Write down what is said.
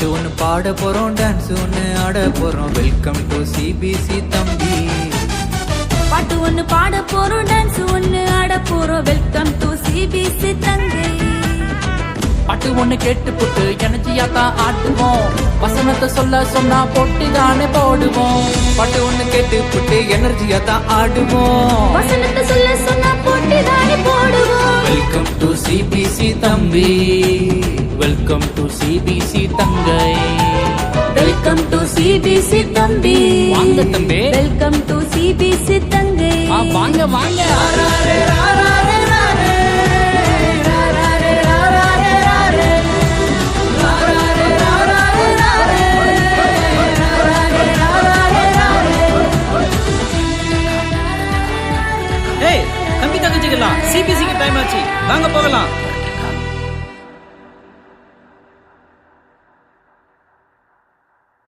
பாட்டு ஒன்று பாட போறோம், டான்ஸ் ஒன்று ஆட போறோம். வெல்கம் டு சிபிசி தம்பி. பாட்டு ஒண்ணு பாட போறோம், டான்ஸ் ஒண்ணு ஆட போறோம். வெல்கம் டு சிபிசி தங்கை. பாட்டு ஒண்ணு கேட்டு புட்டு எனர்ஜியா தான் ஆட்டுவோம். வசனத்தை சொல்ல சொன்னா போட்டு தானே போடுவோம். பாட்டு ஒண்ணு கேட்டு புட்டு எனர்ஜியா தான் ஆடுவோம். வசனத்தை சொல்ல சொன்னா போட்டு தானே போடுவோம். வெல்கம் டு சிபிசி தம்பி, வெல்கம் டு சிபிசி தங்கை. வெல்கம் டு சிபிசி தம்பி. வாங்க தம்பி. வெல்கம் டு சிபிசி தங்கை. வாங்க வாங்க. தம்பி தங்கச்சிக்கலாம், சிபிசிக்கு டைம் ஆச்சு, வாங்க போகலாம்.